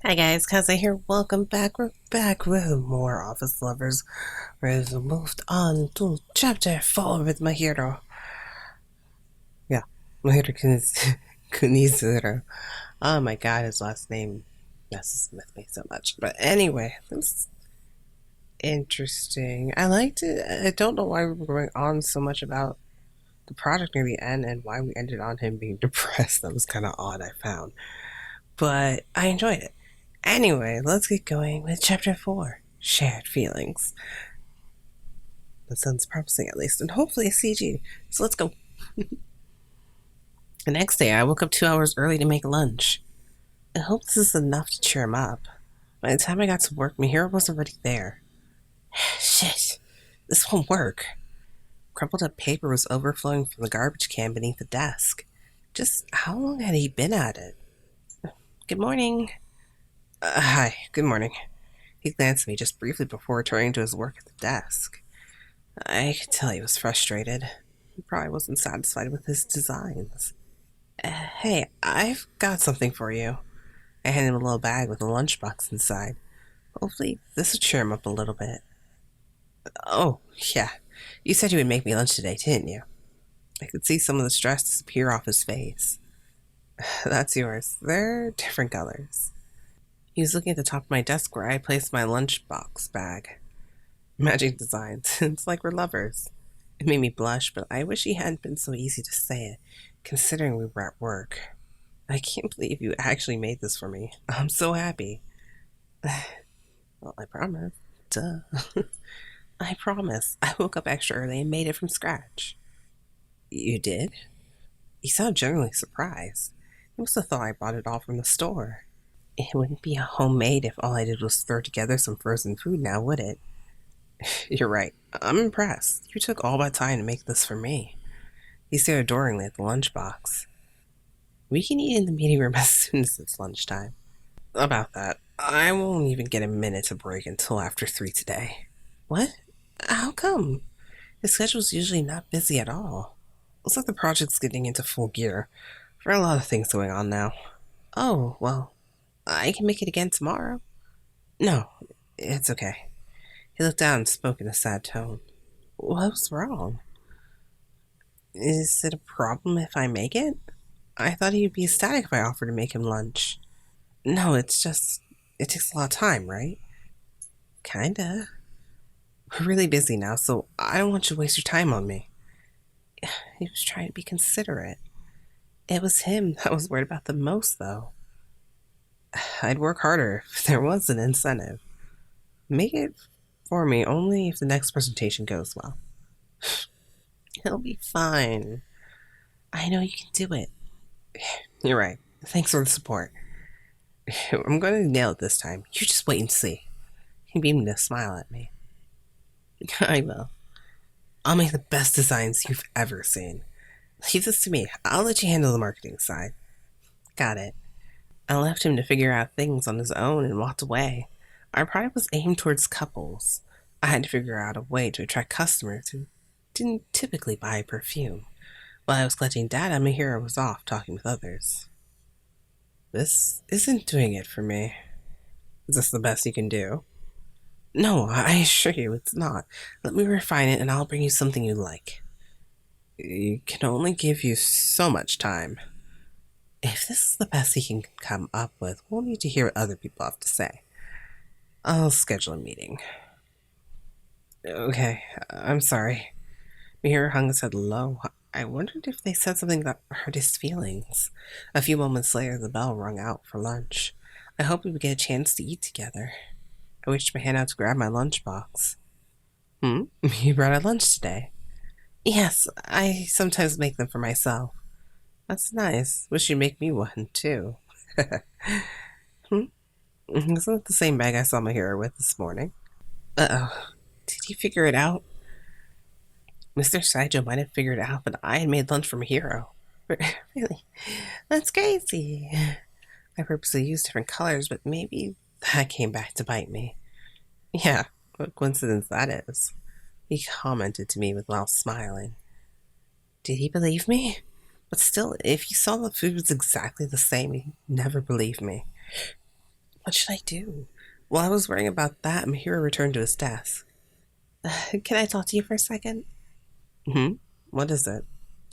Hi guys, Kaze here. Welcome back. We're back with more Office Lovers. We've moved on to chapter 4 with Mahiro. Yeah, Mahiro Kunizu. Oh my god, his last name messes with me so much. But anyway, this is interesting. I liked it. I don't know why we were going on so much about the project near the end and why we ended on him being depressed. That was kind of odd, I found. But I enjoyed it. Anyway, let's get going with chapter 4 Shared Feelings. That sounds promising, at least, and hopefully a CG. So let's go. The next day, I woke up 2 hours early to make lunch. I hope this is enough to cheer him up. By the time I got to work, Mahiro was already there. Shit, this won't work. Crumpled up paper was overflowing from the garbage can beneath the desk. Just how long had he been at it? Good morning. Hi, good morning. He glanced at me just briefly before returning to his work at the desk. I could tell he was frustrated. He probably wasn't satisfied with his designs. Hey, I've got something for you. I handed him a little bag with a lunchbox inside. Hopefully, this will cheer him up a little bit. Oh, yeah. You said you would make me lunch today, didn't you? I could see some of the stress disappear off his face. That's yours. They're different colors. He was looking at the top of my desk where I placed my lunchbox bag. Magic designs. It's like we're lovers. It made me blush, but I wish he hadn't been so easy to say it, considering we were at work. I can't believe you actually made this for me. I'm so happy. Well, I promise. Duh. I promise. I woke up extra early and made it from scratch. You did? You sound genuinely surprised. You must have thought I bought it all from the store. It wouldn't be a homemade if all I did was throw together some frozen food now, would it? You're right. I'm impressed. You took all that time to make this for me. He stared adoringly at the lunchbox. We can eat in the meeting room as soon as it's lunchtime. About that, I won't even get a minute to break until after 3 today. What? How come? His schedule's usually not busy at all. Looks like the project's getting into full gear. There are a lot of things going on now. Oh, well, I can make it again tomorrow. No, it's okay. He looked down and spoke in a sad tone. What's wrong? Is it a problem if I make it? I thought he'd be ecstatic if I offered to make him lunch. No, it's just, it takes a lot of time, right? Kinda. We're really busy now, so I don't want you to waste your time on me. He was trying to be considerate. It was him that was worried about the most, though. I'd work harder if there was an incentive. Make it for me only if the next presentation goes well. He'll be fine. I know you can do it. You're right. Thanks for the support. I'm going to nail it this time. You just wait and see. He beamed a smile at me. I will. I'll make the best designs you've ever seen. Leave this to me. I'll let you handle the marketing side. Got it. I left him to figure out things on his own and walked away. Our product was aimed towards couples. I had to figure out a way to attract customers who didn't typically buy perfume. While I was collecting data, Mahiro was off talking with others. This isn't doing it for me. Is this the best you can do? No, I assure you it's not. Let me refine it and I'll bring you something you like. You can only give you so much time. If this is the best he can come up with, we'll need to hear what other people have to say. I'll schedule a meeting. Okay, I'm sorry. Mihiro hung his head low. I wondered if they said something that hurt his feelings. A few moments later, the bell rang out for lunch. I hoped we would get a chance to eat together. I reached my hand out to grab my lunchbox. You brought a lunch today? Yes, I sometimes make them for myself. That's nice. Wish you'd make me one, too. hmm? Isn't it the same bag I saw my hero with this morning? Uh-oh. Did he figure it out? Mr. Saijo might have figured it out, but I had made lunch for my hero. Really? That's crazy. I purposely used different colors, but maybe that came back to bite me. Yeah, what coincidence that is. He commented to me while smiling. Did he believe me? But still, if he saw the food was exactly the same, he'd never believe me. What should I do? While I was worrying about that, Mahiro returned to his desk. Can I talk to you for a second? Hmm? What is it?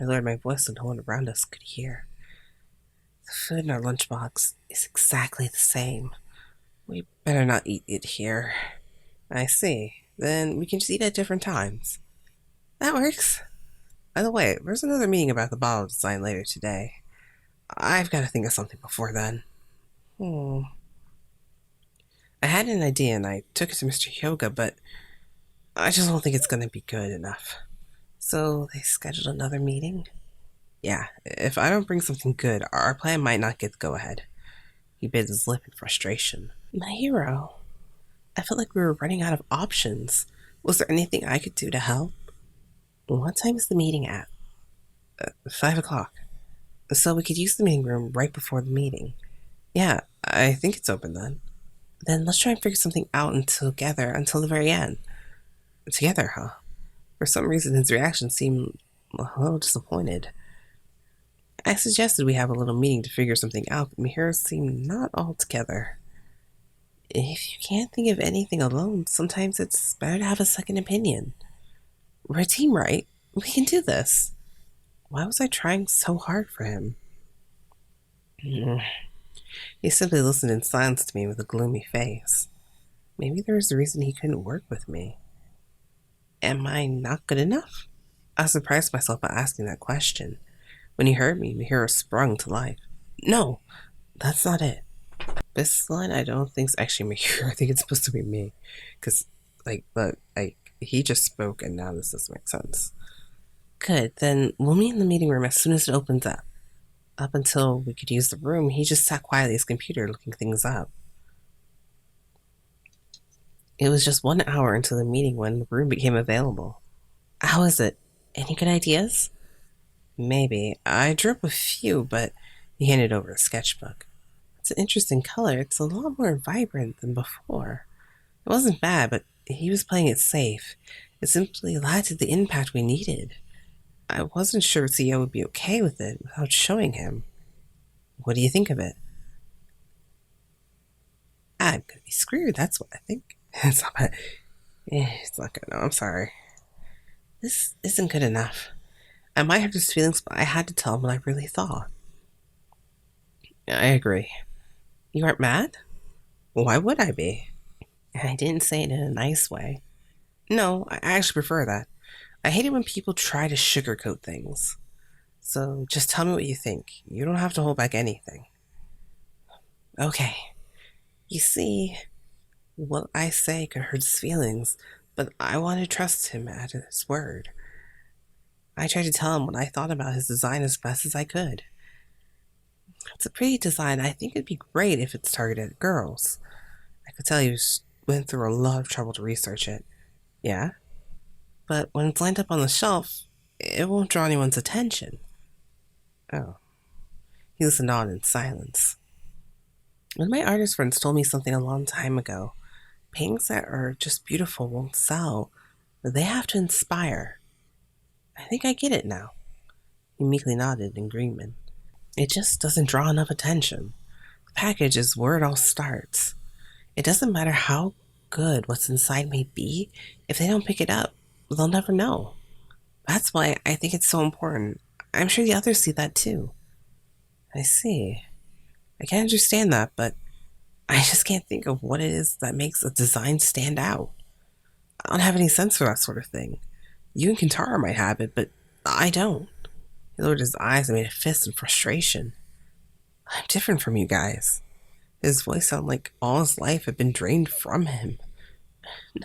I lowered my voice so no one around us could hear. The food in our lunchbox is exactly the same. We better not eat it here. I see. Then we can just eat at different times. That works. By the way, there's another meeting about the bottle design later today. I've got to think of something before then. Hmm. I had an idea and I took it to Mr. Hyoga, but I just don't think it's going to be good enough. So they scheduled another meeting? Yeah, if I don't bring something good, our plan might not get the go-ahead. He bit his lip in frustration. My hero, I felt like we were running out of options. Was there anything I could do to help? What time is the meeting at? 5 o'clock. So we could use the meeting room right before the meeting. Yeah, I think it's open then. Then let's try and figure something out until the very end. Together, huh? For some reason, his reaction seemed a little disappointed. I suggested we have a little meeting to figure something out, but Mahiro seemed not altogether. If you can't think of anything alone, sometimes it's better to have a second opinion. We're a team, right? We can do this. Why was I trying so hard for him? He simply listened in silence to me with a gloomy face. Maybe there was a reason he couldn't work with me. Am I not good enough? I surprised myself by asking that question. When he heard me, Mahiro sprung to life. No, that's not it. This line I don't think is actually Mahiro. I think it's supposed to be me. Because, look, he just spoke and now this doesn't make sense. Good, then we'll meet in the meeting room as soon as it opens up. Up until we could use the room, he just sat quietly at his computer looking things up. It was just 1 hour into the meeting when the room became available. How is it? Any good ideas? Maybe. I drew up a few, but he handed over a sketchbook. It's an interesting color. It's a lot more vibrant than before. It wasn't bad, but he was playing it safe. It simply lacked the impact we needed. I wasn't sure CEO would be okay with it without showing him. What do you think of it? I'm gonna be screwed, that's what I think. It's not bad. It's not good. No, I'm sorry. This isn't good enough. I might hurt his feelings, but I had to tell him what I really thought. I agree. You aren't mad? Why would I be? I didn't say it in a nice way. No, I actually prefer that. I hate it when people try to sugarcoat things. So just tell me what you think. You don't have to hold back anything. Okay. You see, what I say could hurt his feelings, but I want to trust him at his word. I tried to tell him what I thought about his design as best as I could. It's a pretty design. I think it'd be great if it's targeted at girls. I could tell you went through a lot of trouble to research it. Yeah? But when it's lined up on the shelf, it won't draw anyone's attention. Oh. He listened on in silence. One of my artist friends told me something a long time ago. Paintings that are just beautiful won't sell. They have to inspire. I think I get it now. He meekly nodded in agreement. It just doesn't draw enough attention. The package is where it all starts. It doesn't matter how good what's inside may be. If they don't pick it up, they'll never know. That's why I think it's so important. I'm sure the others see that too. I see. I can understand that, but I just can't think of what it is that makes a design stand out. I don't have any sense for that sort of thing. You and Kintaro might have it, but I don't. He lowered his eyes and made a fist in frustration. I'm different from you guys. His voice sounded like all his life had been drained from him.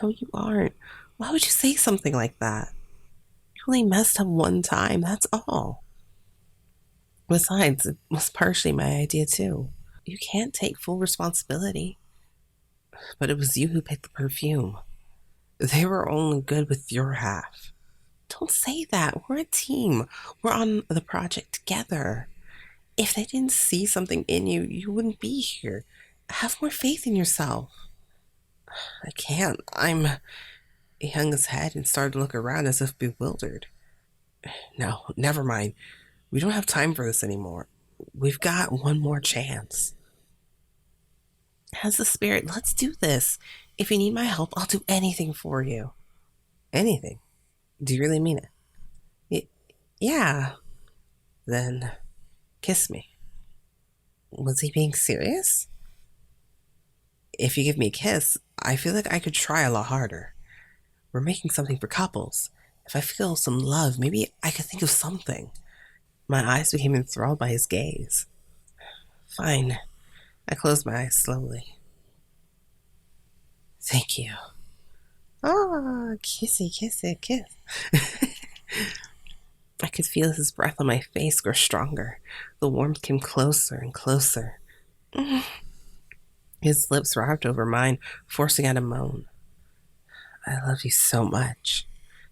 No, you aren't. Why would you say something like that? You only messed up one time, that's all. Besides, it was partially my idea too. You can't take full responsibility. But it was you who picked the perfume. They were only good with your half. Don't say that. We're a team. We're on the project together. If they didn't see something in you, you wouldn't be here. Have more faith in yourself. I can't. He hung his head and started to look around as if bewildered. No, never mind. We don't have time for this anymore. We've got one more chance. Has the spirit. Let's do this. If you need my help, I'll do anything for you. Anything? Do you really mean it? Yeah. Then kiss me. Was he being serious? If you give me a kiss, I feel like I could try a lot harder. We're making something for couples. If I feel some love, maybe I could think of something. My eyes became enthralled by his gaze. Fine. I closed my eyes slowly. Thank you. Ah, kissy, kissy, kiss. I could feel his breath on my face grow stronger. The warmth came closer and closer. His lips wrapped over mine, forcing out a moan. I love you so much.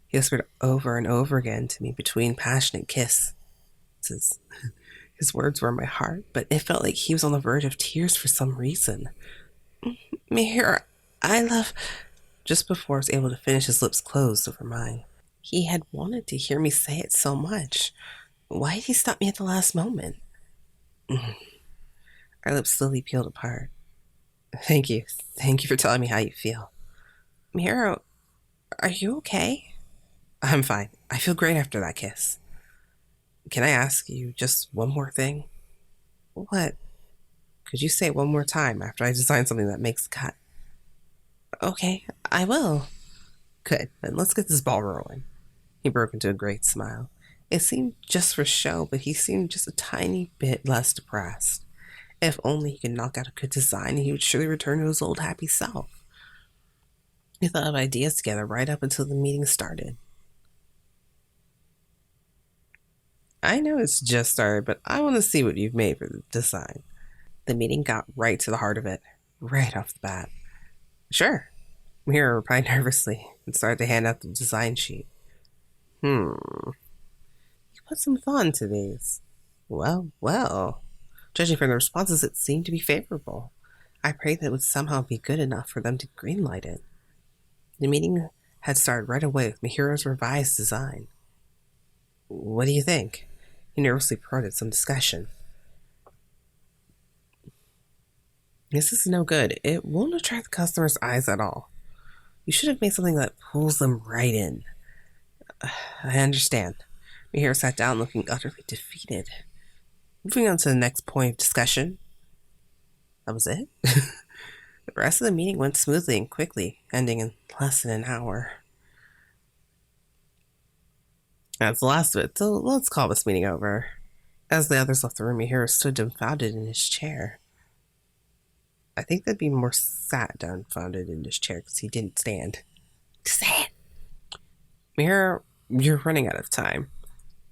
He whispered over and over again to me between passionate kisses. His words were in my heart, but it felt like he was on the verge of tears for some reason. Mahiro, I love... Just before I was able to finish, his lips closed over mine. He had wanted to hear me say it so much. Why did he stop me at the last moment? Our lips slowly peeled apart. Thank you. Thank you for telling me how you feel. Mahiro, are you okay? I'm fine. I feel great after that kiss. Can I ask you just one more thing? What? Could you say it one more time after I design something that makes a cut? Okay, I will. Good, then let's get this ball rolling. He broke into a great smile. It seemed just for show, but he seemed just a tiny bit less depressed. If only he could knock out a good design, he would surely return to his old happy self. We thought of ideas together right up until the meeting started. I know it's just started, but I want to see what you've made for the design. The meeting got right to the heart of it, right off the bat. Sure. Mahiro replied nervously and started to hand out the design sheet. You put some thought into these. Well. Judging from the responses, it seemed to be favorable. I prayed that it would somehow be good enough for them to greenlight it. The meeting had started right away with Mahiro's revised design. What do you think? He nervously prodded some discussion. This is no good. It won't attract the customer's eyes at all. You should have made something that pulls them right in. I understand. Mahiro sat down looking utterly defeated. Moving on to the next point of discussion. That was it? The rest of the meeting went smoothly and quickly, ending in less than an hour. That's the last of it, so let's call this meeting over. As the others left the room, Mahiro stood dumbfounded in his chair. I think that'd be more sat dumbfounded in his chair because he didn't stand. Stand! Mahiro, you're running out of time.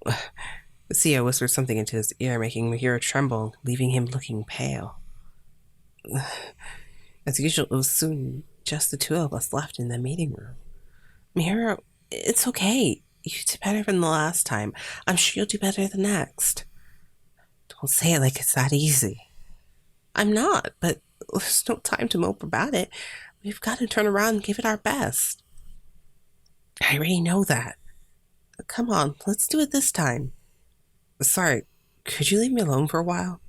The CEO whispered something into his ear, making Mahiro tremble, leaving him looking pale. As usual, it was soon just the two of us left in the meeting room. Mahiro, it's okay. You did better than the last time. I'm sure you'll do better the next. Don't say it like it's that easy. I'm not, but there's no time to mope about it. We've got to turn around and give it our best. I already know that. Come on, let's do it this time. Sorry, could you leave me alone for a while?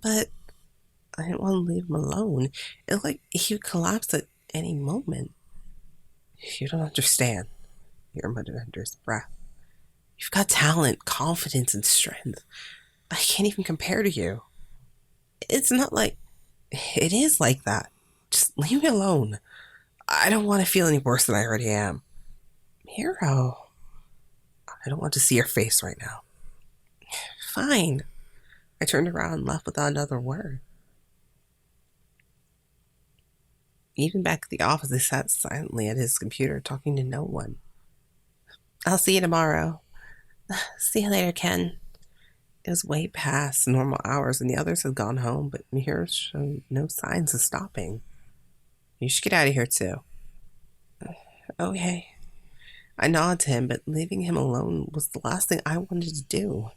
But I didn't want to leave him alone. It looked like he would collapse at any moment. You don't understand, he muttered under his breath. You've got talent, confidence, and strength. I can't even compare to you. It's not like... It is like that. Just leave me alone. I don't want to feel any worse than I already am. Mahiro, I don't want to see your face right now. Fine. I turned around and left without another word. Even back at the office, he sat silently at his computer, talking to no one. I'll see you tomorrow. See you later, Ken. It was way past normal hours, and the others had gone home, but Mahiro showed no signs of stopping. You should get out of here, too. Okay. I nodded to him, but leaving him alone was the last thing I wanted to do.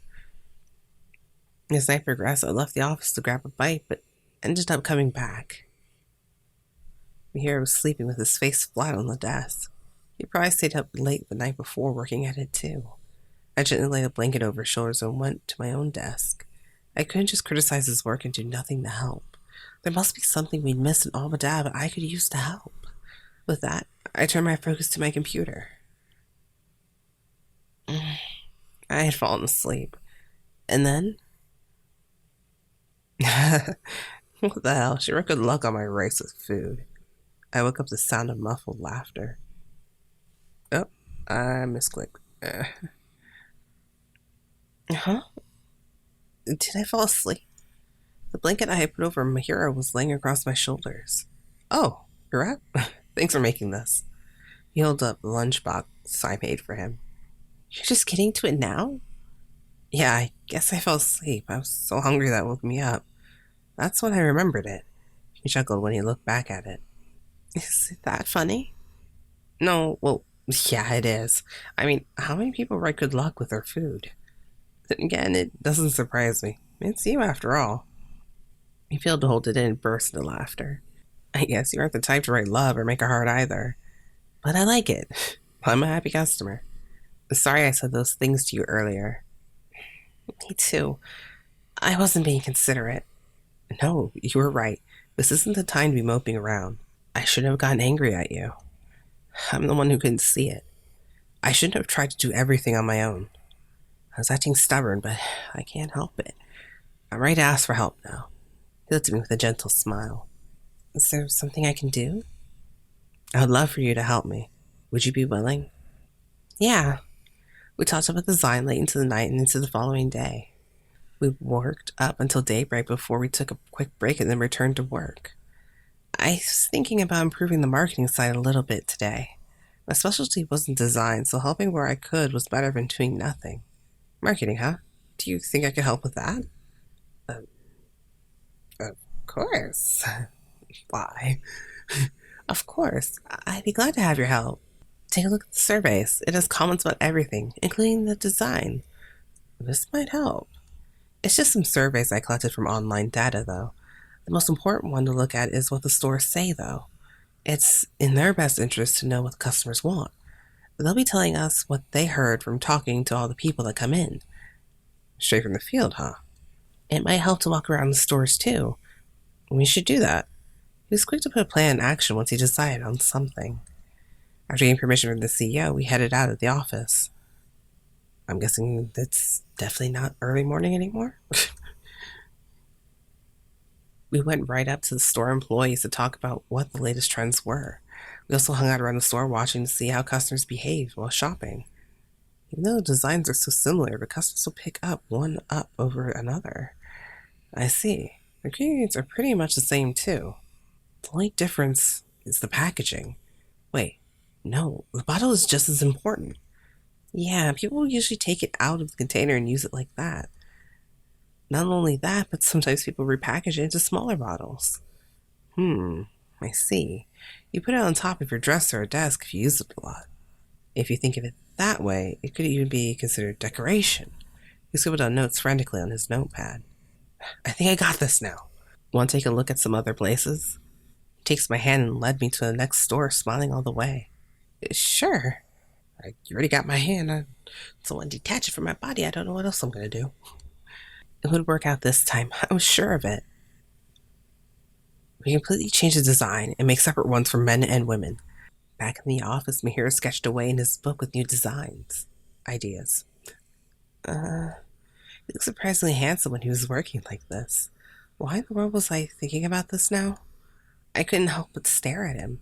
As night progressed, I left the office to grab a bite, but ended up coming back. Mahiro was sleeping with his face flat on the desk. He probably stayed up late the night before working at it, too. I gently laid a blanket over his shoulders and went to my own desk. I couldn't just criticize his work and do nothing to help. There must be something we'd missed in Almadab I could use to help. With that, I turned my focus to my computer. I had fallen asleep. And then... what the hell? She wrote good luck on my rice with food. I woke up to the sound of muffled laughter. Oh, I misclicked. Huh? Did I fall asleep? The blanket I had put over Mahiro was laying across my shoulders. Oh, you're up? Thanks for making this. He held up the lunchbox I made for him. You're just getting to it now? Yeah, I guess I fell asleep. I was so hungry that woke me up. That's when I remembered it. He chuckled when he looked back at it. Is it that funny? No, well, yeah, it is. I mean, how many people write good luck with their food? Then again, it doesn't surprise me. It's you after all. He failed to hold it in and burst into laughter. I guess you aren't the type to write love or make a heart either. But I like it. I'm a happy customer. Sorry I said those things to you earlier. Me too. I wasn't being considerate. No, you were right. This isn't the time to be moping around. I shouldn't have gotten angry at you. I'm the one who couldn't see it. I shouldn't have tried to do everything on my own. I was acting stubborn, but I can't help it. I'm ready to ask for help now. He looked at me with a gentle smile. Is there something I can do? I would love for you to help me. Would you be willing? Yeah. We talked about the design late into the night and into the following day. We worked up until daybreak before we took a quick break and then returned to work. I was thinking about improving the marketing side a little bit today. My specialty wasn't design, so helping where I could was better than doing nothing. Marketing, huh? Do you think I could help with that? Uh, of course. Why? Of course. I'd be glad to have your help. Take a look at the surveys. It has comments about everything, including the design. This might help. It's just some surveys I collected from online data, though. The most important one to look at is what the stores say, though. It's in their best interest to know what the customers want. They'll be telling us what they heard from talking to all the people that come in. Straight from the field, huh? It might help to walk around the stores, too. We should do that. He was quick to put a plan in action once he decided on something. After getting permission from the CEO, we headed out of the office. I'm guessing it's definitely not early morning anymore? We went right up to the store employees to talk about what the latest trends were. We also hung out around the store watching to see how customers behaved while shopping. Even though the designs are so similar, the customers will pick up one up over another. I see. The ingredients are pretty much the same too. The only difference is the packaging. Wait, no, the bottle is just as important. Yeah, people usually take it out of the container and use it like that. Not only that, but sometimes people repackage it into smaller bottles. I see. You put it on top of your dresser or desk if you use it a lot. If you think of it that way, it could even be considered decoration. He scribbled down notes frantically on his notepad. I think I got this now. Want to take a look at some other places? He takes my hand and led me to the next store, smiling all the way. Sure. You already got my hand. So when I detach it from my body, I don't know what else I'm going to do. It would work out this time. I was sure of it. We completely changed the design and make separate ones for men and women. Back in the office, Mahiro sketched away in his book with new designs. Ideas. He looked surprisingly handsome when he was working like this. Why in the world was I thinking about this now? I couldn't help but stare at him.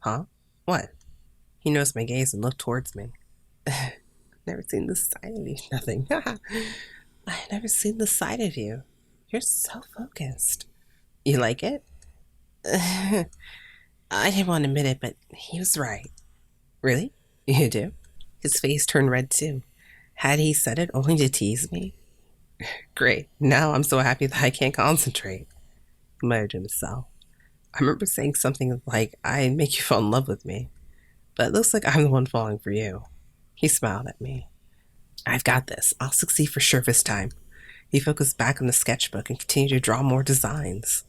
Huh? What? He noticed my gaze and looked towards me. I've never seen this side of you. Nothing. I've never seen this side of you. You're so focused. You like it? I didn't want to admit it, but he was right. Really? You do? His face turned red too. Had he said it only to tease me? Great. Now I'm so happy that I can't concentrate. He muttered to himself. I remember saying something like, I'd make you fall in love with me. But it looks like I'm the one falling for you. He smiled at me. I've got this. I'll succeed for sure this time. He focused back on the sketchbook and continued to draw more designs.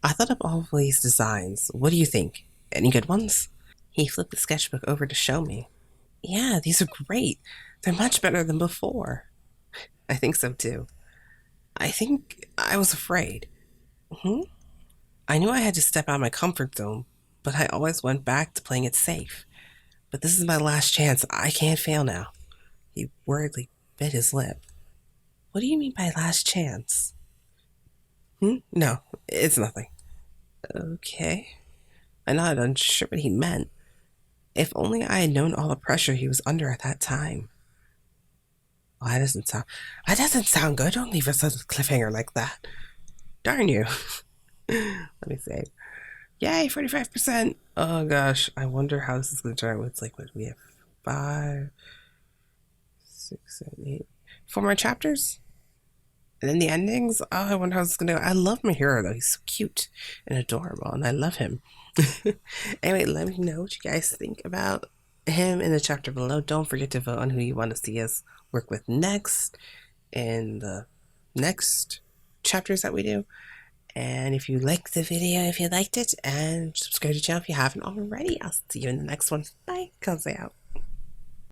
I thought up all of these designs. What do you think? Any good ones? He flipped the sketchbook over to show me. Yeah, these are great. They're much better than before. I think so too. I think I was afraid. I knew I had to step out of my comfort zone, but I always went back to playing it safe. But this is my last chance. I can't fail now. He worriedly bit his lip. What do you mean by last chance? No, it's nothing. Okay. I nodded, unsure what he meant. If only I had known all the pressure he was under at that time. Well, that doesn't sound good. Don't leave us a cliffhanger like that. Darn you. Let me see. Yay, 45%. Oh gosh, I wonder how this is going to turn out. It's like, what, we have 5, 6, 7, 8, 4 more chapters? And then the endings? Oh, I wonder how this is going to go. I love Mahiro, though. He's so cute and adorable, and I love him. Anyway, let me know what you guys think about him in the chapter below. Don't forget to vote on who you want to see us work with next in the next chapters that we do. And if you liked the video, if you liked it, and subscribe to the channel if you haven't already. I'll see you in the next one. Bye. Kaze out.